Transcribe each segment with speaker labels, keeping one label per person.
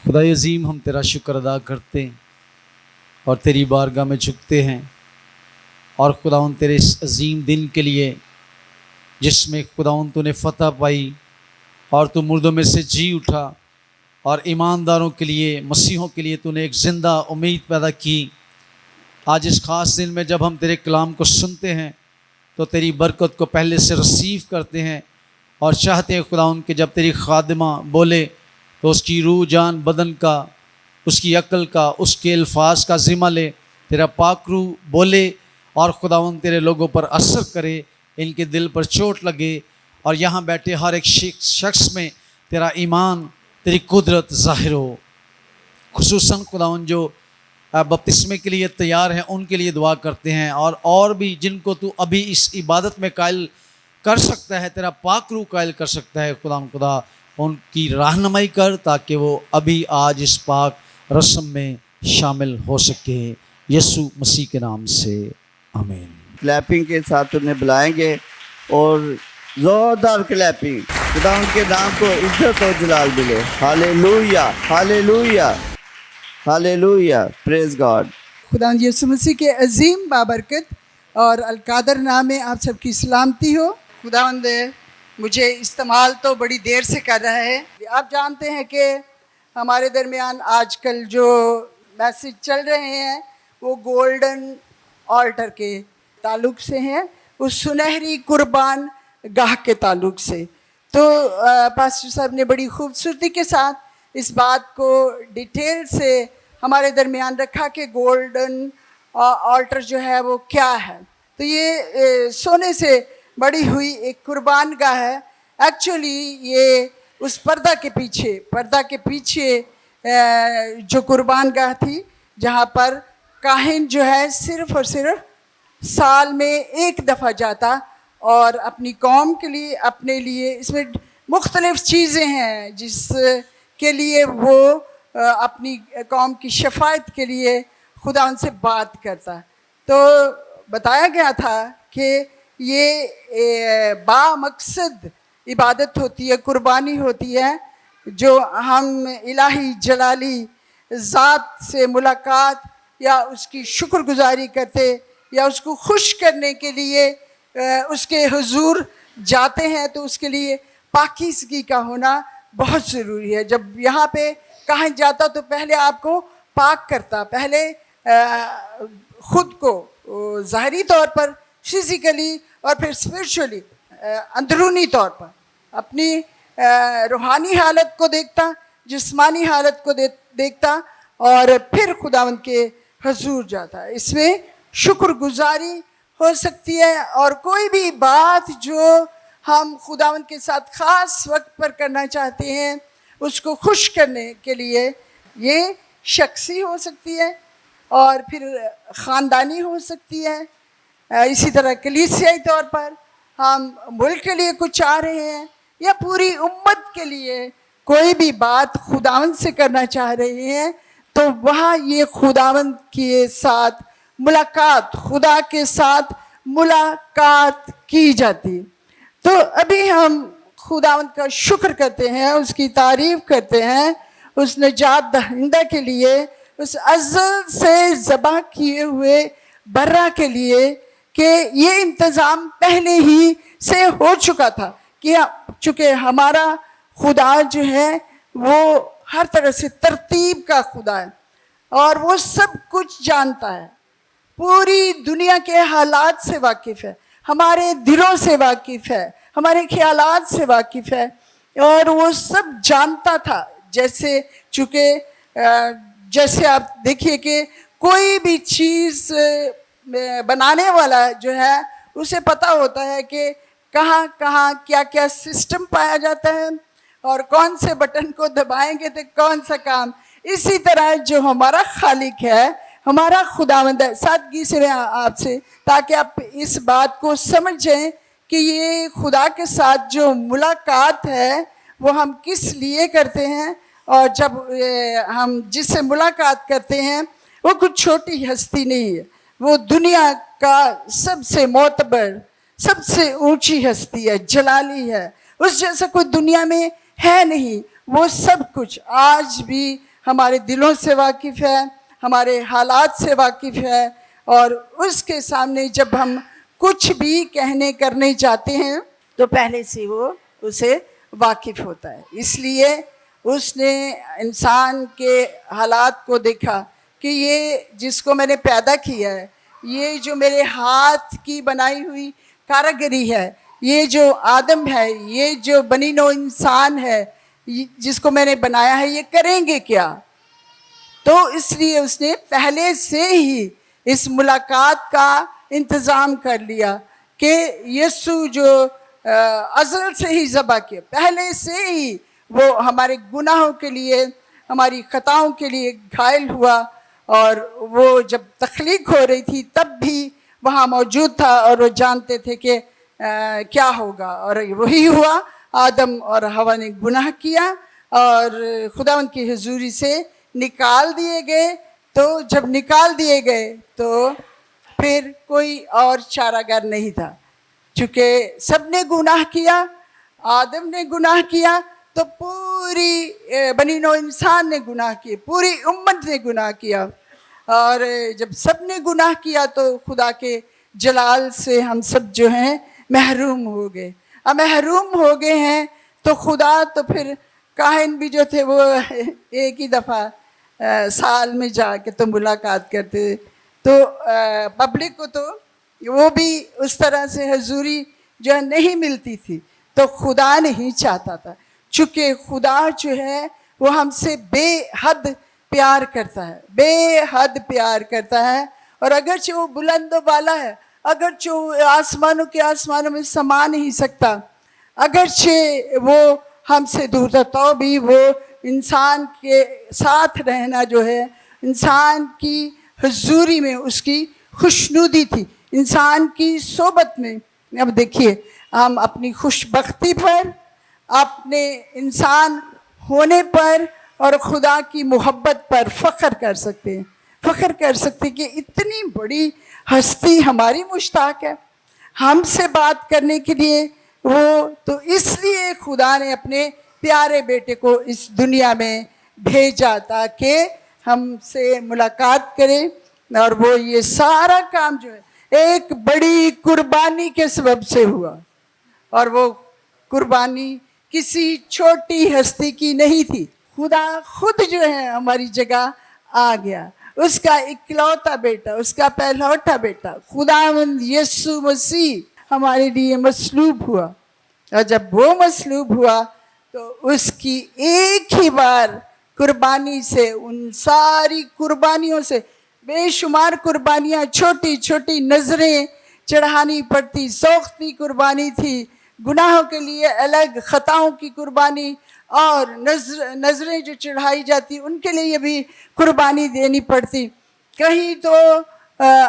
Speaker 1: خدائے عظیم ہم تیرا شکر ادا کرتے ہیں اور تیری بارگاہ میں جھکتے ہیں، اور خداوند تیرے اس عظیم دن کے لیے جس میں خداوند تو نے فتح پائی اور تو مردوں میں سے جی اٹھا، اور ایمانداروں کے لیے، مسیحوں کے لیے تو نے ایک زندہ امید پیدا کی۔ آج اس خاص دن میں جب ہم تیرے کلام کو سنتے ہیں تو تیری برکت کو پہلے سے ریسیو کرتے ہیں، اور چاہتے ہیں خداوند کہ جب تیری خادمہ بولے تو اس کی روح جان بدن کا، اس کی عقل کا، اس کے الفاظ کا ذمہ لے، تیرا پاک روح بولے اور خداوند تیرے لوگوں پر اثر کرے، ان کے دل پر چوٹ لگے، اور یہاں بیٹھے ہر ایک شخص میں تیرا ایمان، تیری قدرت ظاہر ہو۔ خصوصاً خداوند جو بپتسمے کے لیے تیار ہیں ان کے لیے دعا کرتے ہیں، اور بھی جن کو تو ابھی اس عبادت میں قائل کر سکتا ہے، تیرا پاک روح قائل کر سکتا ہے، خدا ان کی رہنمائی کر تاکہ وہ ابھی آج اس پاک رسم میں شامل ہو سکے، یسوع مسیح کے نام سے آمین۔
Speaker 2: کلیپنگ کے ساتھ انہیں بلائیں گے اور زوردار کلیپنگ، خدا ان کے نام کو عزت و جلال ملے۔ ہالےلویا، ہالےلویا، ہالےلویا، پریز گاڈ۔
Speaker 3: خدا یسوع مسیح کے عظیم بابرکت اور القادر نام میں آپ سب کی سلامتی ہو۔ خداوند مجھے استعمال تو بڑی دیر سے کر رہا ہے۔ آپ جانتے ہیں کہ ہمارے درمیان آج کل جو میسج چل رہے ہیں وہ گولڈن آلٹر کے تعلق سے ہیں، اس سنہری قربان گاہ کے تعلق سے۔ تو پاسٹر صاحب نے بڑی خوبصورتی کے ساتھ اس بات کو ڈیٹیل سے ہمارے درمیان رکھا کہ گولڈن آلٹر جو ہے وہ کیا ہے۔ تو یہ سونے سے بڑی ہوئی ایک قربان گاہ ہے۔ ایکچولی یہ اس پردہ کے پیچھے جو قربان گاہ تھی، جہاں پر کاہن جو ہے صرف اور صرف سال میں ایک دفعہ جاتا اور اپنی قوم کے لیے، اپنے لیے، اس میں مختلف چیزیں ہیں جس کے لیے وہ اپنی قوم کی شفاعت کے لیے خدا ان سے بات کرتا۔ تو بتایا گیا تھا کہ یہ با مقصد عبادت ہوتی ہے، قربانی ہوتی ہے، جو ہم الہی جلالی ذات سے ملاقات یا اس کی شکر گزاری کرتے یا اس کو خوش کرنے کے لیے اس کے حضور جاتے ہیں، تو اس کے لیے پاکیزگی کا ہونا بہت ضروری ہے۔ جب یہاں پہ کہاں جاتا تو پہلے آپ کو پاک کرتا، پہلے خود کو ظاہری طور پر فزیکلی اور پھر اسپرچولی اندرونی طور پر اپنی روحانی حالت کو دیکھتا، جسمانی حالت کو دیکھتا، اور پھر خداوند کے حضور جاتا۔ اس میں شکر گزاری ہو سکتی ہے، اور کوئی بھی بات جو ہم خداوند کے ساتھ خاص وقت پر کرنا چاہتے ہیں، اس کو خوش کرنے کے لیے یہ شخصی ہو سکتی ہے اور پھر خاندانی ہو سکتی ہے۔ اسی طرح کلیسیائی طور پر ہم ملک کے لیے کچھ چاہ رہے ہیں یا پوری امت کے لیے کوئی بھی بات خداوند سے کرنا چاہ رہے ہیں، تو وہاں یہ خداوند کے ساتھ ملاقات، خدا کے ساتھ ملاقات کی جاتی۔ تو ابھی ہم خداوند کا شکر کرتے ہیں، اس کی تعریف کرتے ہیں، اس نجات دہندہ کے لیے، اس ازل سے ذبح کیے ہوئے برہ کے لیے کہ یہ انتظام پہلے ہی سے ہو چکا تھا، کہ چونکہ ہمارا خدا جو ہے وہ ہر طرح سے ترتیب کا خدا ہے اور وہ سب کچھ جانتا ہے، پوری دنیا کے حالات سے واقف ہے، ہمارے دلوں سے واقف ہے، ہمارے خیالات سے واقف ہے، اور وہ سب جانتا تھا۔ جیسے آپ دیکھیے کہ کوئی بھی چیز بنانے والا جو ہے اسے پتہ ہوتا ہے کہ کہاں کہاں کیا کیا سسٹم پایا جاتا ہے اور کون سے بٹن کو دبائیں گے تو کون سا کام۔ اسی طرح جو ہمارا خالق ہے، ہمارا خداوند ہے، سادگی سے میں آپ سے، تاکہ آپ اس بات کو سمجھیں کہ یہ خدا کے ساتھ جو ملاقات ہے وہ ہم کس لیے کرتے ہیں، اور جب ہم جس سے ملاقات کرتے ہیں وہ کچھ چھوٹی ہستی نہیں ہے، وہ دنیا کا سب سے معتبر، سب سے اونچی ہستی ہے، جلالی ہے، اس جیسا کوئی دنیا میں ہے نہیں۔ وہ سب کچھ آج بھی ہمارے دلوں سے واقف ہے، ہمارے حالات سے واقف ہے، اور اس کے سامنے جب ہم کچھ بھی کہنے کرنے جاتے ہیں تو پہلے سے وہ اسے واقف ہوتا ہے۔ اس لیے اس نے انسان کے حالات کو دیکھا کہ یہ جس کو میں نے پیدا کیا ہے، یہ جو میرے ہاتھ کی بنائی ہوئی کاریگری ہے، یہ جو آدم ہے، یہ جو بنی نوع انسان ہے جس کو میں نے بنایا ہے، یہ کریں گے کیا؟ تو اس لیے اس نے پہلے سے ہی اس ملاقات کا انتظام کر لیا کہ یسوع جو ازل سے ہی ذبح کیا، پہلے سے ہی وہ ہمارے گناہوں کے لیے، ہماری خطاؤں کے لیے گھائل ہوا، اور وہ جب تخلیق ہو رہی تھی تب بھی وہاں موجود تھا، اور وہ جانتے تھے کہ کیا ہوگا، اور وہی ہوا۔ آدم اور حوا نے گناہ کیا اور خداوند کی حضوری سے نکال دیے گئے۔ تو جب نکال دیے گئے تو پھر کوئی اور چارہ گر نہیں تھا، چونکہ سب نے گناہ کیا، آدم نے گناہ کیا تو پوری بنی نوع انسان نے گناہ کیا، پوری امت نے گناہ کیا، اور جب سب نے گناہ کیا تو خدا کے جلال سے ہم سب جو ہیں محروم ہو گئے۔ اب محروم ہو گئے ہیں تو خدا تو پھر کاہن بھی جو تھے وہ ایک ہی دفعہ سال میں جا کے تو ملاقات کرتے، تو پبلک کو تو وہ بھی اس طرح سے حضوری جو ہے نہیں ملتی تھی، تو خدا نہیں چاہتا تھا، چونکہ خدا جو ہے وہ ہم سے بے حد پیار کرتا ہے، بے حد پیار کرتا ہے، اور اگرچہ وہ بلند و بالا ہے، اگرچہ وہ آسمانوں کے آسمانوں میں سما نہیں سکتا، اگرچہ وہ ہم سے دور تھا، تو بھی وہ انسان کے ساتھ رہنا جو ہے، انسان کی حضوری میں اس کی خوشنودی تھی، انسان کی صحبت میں۔ اب دیکھیے، ہم اپنی خوش بختی پر، اپنے انسان ہونے پر اور خدا کی محبت پر فخر کر سکتے ہیں، فخر کر سکتے ہیں کہ اتنی بڑی ہستی ہماری مشتاق ہے ہم سے بات کرنے کے لیے۔ وہ تو اس لیے خدا نے اپنے پیارے بیٹے کو اس دنیا میں بھیجا تاکہ ہم سے ملاقات کرے، اور وہ یہ سارا کام جو ہے ایک بڑی قربانی کے سبب سے ہوا، اور وہ قربانی کسی چھوٹی ہستی کی نہیں تھی، خدا خود جو ہے ہماری جگہ آ گیا، اس کا اکلوتا بیٹا، اس کا پہلوٹا بیٹا خداوند یسوع مسیح ہمارے لیے مصلوب ہوا، اور جب وہ مصلوب ہوا تو اس کی ایک ہی بار قربانی سے، ان ساری قربانیوں سے، بے شمار قربانیاں، چھوٹی چھوٹی نظریں چڑھانی پڑتی، سوختی قربانی تھی، گناہوں کے لیے الگ، خطاؤں کی قربانی، اور نظریں جو چڑھائی جاتی ان کے لیے بھی قربانی دینی پڑتی۔ کہیں تو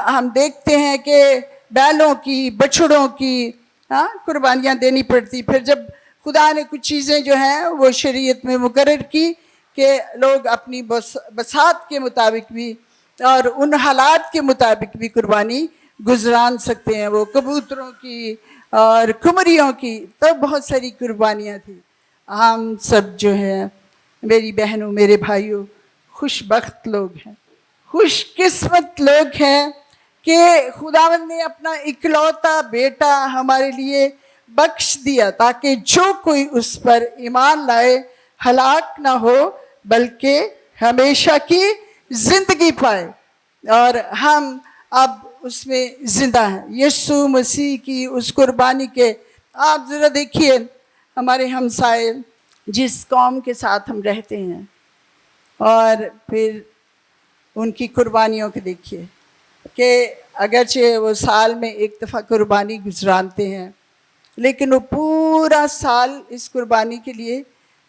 Speaker 3: ہم دیکھتے ہیں کہ بیلوں کی، بچھڑوں کی قربانیاں دینی پڑتی۔ پھر جب خدا نے کچھ چیزیں جو ہیں وہ شریعت میں مقرر کی کہ لوگ اپنی بساط کے مطابق بھی اور ان حالات کے مطابق بھی قربانی گزران سکتے ہیں، وہ کبوتروں کی اور کمریوں کی، تو بہت ساری قربانیاں تھیں۔ ہم سب جو ہیں میری بہنوں، میرے بھائیوں، خوش بخت لوگ ہیں، خوش قسمت لوگ ہیں کہ خداوند نے اپنا اکلوتا بیٹا ہمارے لیے بخش دیا تاکہ جو کوئی اس پر ایمان لائے ہلاک نہ ہو بلکہ ہمیشہ کی زندگی پائے، اور ہم اب اس میں زندہ ہیں یسوع مسیح کی اس قربانی کے۔ آپ ذرا دیکھیے ہمارے ہمسائے جس قوم کے ساتھ ہم رہتے ہیں، اور پھر ان کی قربانیوں کو دیکھیے کہ اگرچہ وہ سال میں ایک دفعہ قربانی گزرانتے ہیں، لیکن وہ پورا سال اس قربانی کے لیے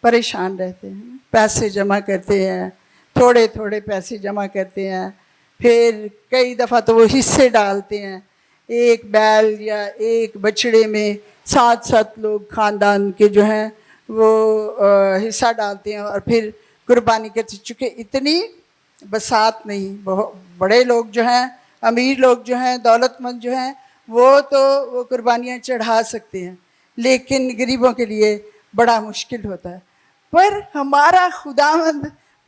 Speaker 3: پریشان رہتے ہیں، پیسے جمع کرتے ہیں، تھوڑے تھوڑے پیسے جمع کرتے ہیں، پھر کئی دفعہ تو وہ حصے ڈالتے ہیں، ایک بیل یا ایک بچڑے میں 7 لوگ خاندان کے جو ہیں وہ حصہ ڈالتے ہیں، اور پھر قربانی کرتے، چونکہ اتنی بساط نہیں، بہت بڑے لوگ جو ہیں، امیر لوگ جو ہیں، دولت مند جو ہیں، وہ قربانیاں چڑھا سکتے ہیں، لیکن غریبوں کے لیے بڑا مشکل ہوتا ہے۔ پر ہمارا خداوند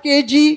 Speaker 3: kg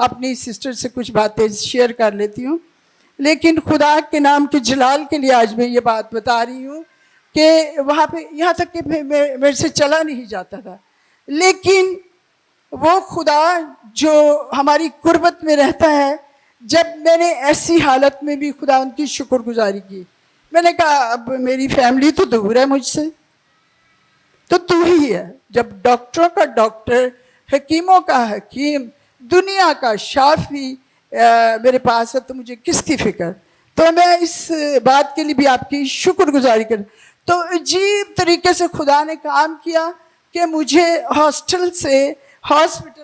Speaker 3: اپنی سسٹر سے کچھ باتیں شیئر کر لیتی ہوں، لیکن خدا کے نام کے جلال کے لیے آج میں یہ بات بتا رہی ہوں کہ وہاں پہ یہاں تک کہ میرے سے چلا نہیں جاتا تھا، لیکن وہ خدا جو ہماری قربت میں رہتا ہے، جب میں نے ایسی حالت میں بھی خدا ان کی شکر گزاری کی، میں نے کہا اب میری فیملی تو دور ہے مجھ سے، تو ہی ہے، جب ڈاکٹروں کا ڈاکٹر، حکیموں کا حکیم، دنیا کا شافی میرے پاس ہے، تو مجھے کس کی فکر؟ تو میں اس بات کے لیے بھی آپ کی شکر گزاری کروں۔ تو عجیب طریقے سے خدا نے کام کیا کہ مجھے ہاسپٹل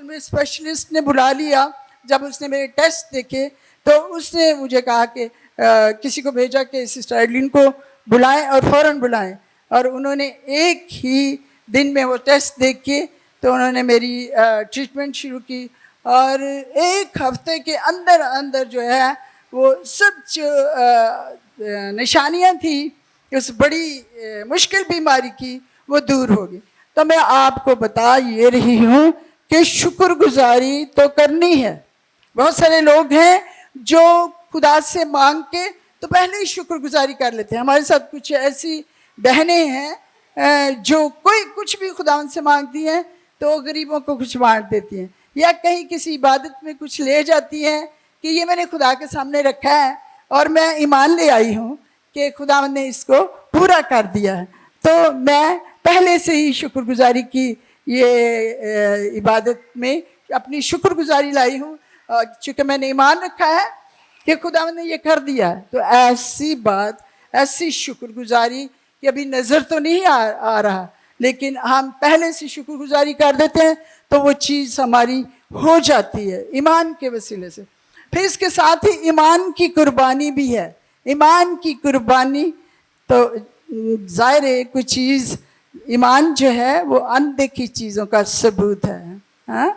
Speaker 3: میں اسپیشلسٹ نے بلا لیا۔ جب اس نے میرے ٹیسٹ دیکھے تو اس نے مجھے کہا کہ کسی کو بھیجا کہ سسٹر ایڈلین کو بلائیں اور فوراً بلائیں، اور انہوں نے ایک ہی دن میں وہ ٹیسٹ دیکھ کے تو انہوں نے میری ٹریٹمنٹ شروع کی، اور ایک ہفتے کے اندر اندر جو ہے وہ سب جو نشانیاں تھیں اس بڑی مشکل بیماری کی وہ دور ہو گئی۔ تو میں آپ کو بتا یہ رہی ہوں کہ شکر گزاری تو کرنی ہے۔ بہت سارے لوگ ہیں جو خدا سے مانگ کے تو پہلے ہی شکر گزاری کر لیتے ہیں۔ ہمارے ساتھ کچھ ایسی بہنیں ہیں جو کوئی کچھ بھی خدا ان سے مانگتی ہیں تو غریبوں کو کچھ بانٹ دیتی ہیں، یا کہیں کسی عبادت میں کچھ لے جاتی ہیں کہ یہ میں نے خدا کے سامنے رکھا ہے اور میں ایمان لے آئی ہوں کہ خدا نے اس کو پورا کر دیا ہے۔ تو میں پہلے سے ہی شکر گزاری کی یہ عبادت میں اپنی شکر گزاری لائی ہوں، چونکہ میں نے ایمان رکھا ہے کہ خدا نے یہ کر دیا ہے۔ تو ایسی بات، ایسی شکر گزاری کہ ابھی نظر تو نہیں آ رہا، لیکن ہم پہلے سے شکر گزاری کر دیتے ہیں تو وہ چیز ہماری ہو جاتی ہے ایمان کے وسیلے سے۔ پھر اس کے ساتھ ہی ایمان کی قربانی بھی ہے۔ ایمان کی قربانی تو ظاہر ہے کوئی چیز، ایمان جو ہے وہ اندیکھی چیزوں کا ثبوت ہے، ہاں؟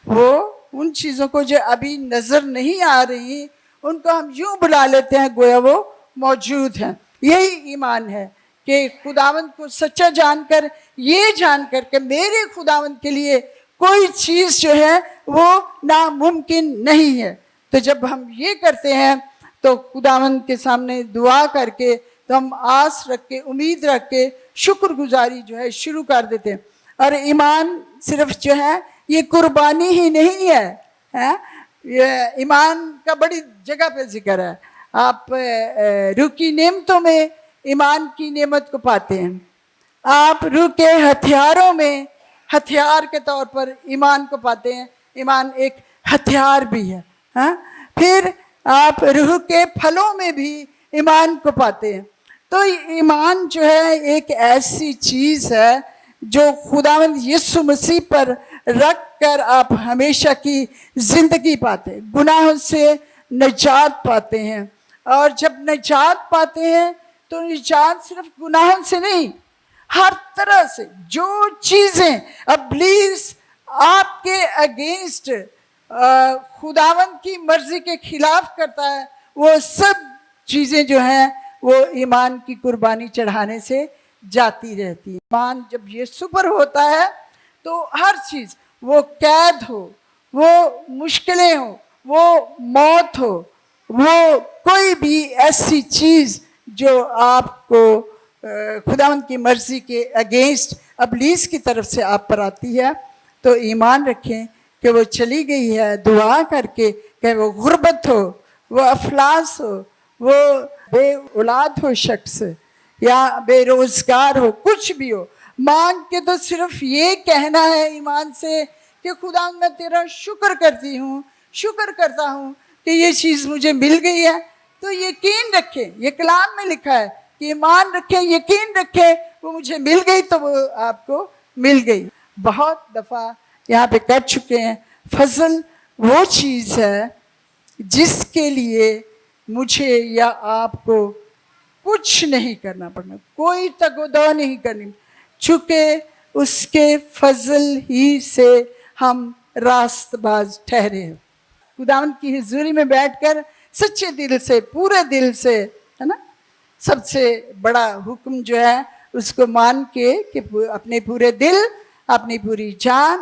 Speaker 3: وہ ان چیزوں کو جو ابھی نظر نہیں آ رہی ان کو ہم یوں بلا لیتے ہیں گویا وہ موجود ہیں۔ یہی ایمان ہے کہ خداوند کو سچا جان کر، یہ جان کر کہ میرے خداوند کے لیے کوئی چیز جو ہے وہ ناممکن نہیں ہے۔ تو جب ہم یہ کرتے ہیں تو خداوند کے سامنے دعا کر کے تو ہم آس رکھ کے، امید رکھ کے شکر گزاری جو ہے شروع کر دیتے ہیں۔ اور ایمان صرف جو ہے یہ قربانی ہی نہیں ہے، یہ ایمان کا بڑی جگہ پہ ذکر ہے۔ آپ روح کی نعمتوں میں ایمان کی نعمت کو پاتے ہیں، آپ روح کے ہتھیاروں میں ہتھیار کے طور پر ایمان کو پاتے ہیں۔ ایمان ایک ہتھیار بھی ہے، ہاں؟ پھر آپ روح کے پھلوں میں بھی ایمان کو پاتے ہیں۔ تو ایمان جو ہے ایک ایسی چیز ہے جو خداوند یسوع مسیح پر رکھ کر آپ ہمیشہ کی زندگی پاتے ہیں، گناہوں سے نجات پاتے ہیں۔ اور جب نجات پاتے ہیں تو نجات صرف گناہوں سے نہیں، ہر طرح سے جو چیزیں ابلیس آپ کے اگینسٹ خداوند کی مرضی کے خلاف کرتا ہے، وہ سب چیزیں جو ہیں وہ ایمان کی قربانی چڑھانے سے جاتی رہتی ہے۔ ایمان جب یسوع پر ہوتا ہے تو ہر چیز، وہ قید ہو، وہ مشکلیں ہوں، وہ موت ہو، وہ کوئی بھی ایسی چیز جو آپ کو خداوند کی مرضی کے اگینسٹ ابلیس کی طرف سے آپ پر آتی ہے، تو ایمان رکھیں کہ وہ چلی گئی ہے۔ دعا کر کے کہ وہ غربت ہو، وہ افلاس ہو، وہ بے اولاد ہو شخص، یا بے روزگار ہو، کچھ بھی ہو، مانگ کے تو صرف یہ کہنا ہے ایمان سے کہ خدا میں تیرا شکر کرتی ہوں، شکر کرتا ہوں کہ یہ چیز مجھے مل گئی ہے۔ تو یقین رکھیں، یہ کلام میں لکھا ہے کہ ایمان رکھیں، یقین رکھیں، وہ مجھے مل گئی تو وہ آپ کو مل گئی۔ بہت دفعہ یہاں پہ کر چکے ہیں، فضل وہ چیز ہے جس کے لیے مجھے یا آپ کو کچھ نہیں کرنا پڑنا، کوئی تگ و دو نہیں کرنی، چونکہ اس کے فضل ہی سے ہم راست باز ٹھہرے ہیں۔ خداوند کی حضوری میں بیٹھ کر سچے دل سے، پورے دل سے، ہے نا، سب سے بڑا حکم جو ہے اس کو مان کے کہ اپنے پورے دل، اپنی پوری جان،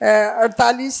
Speaker 3: 48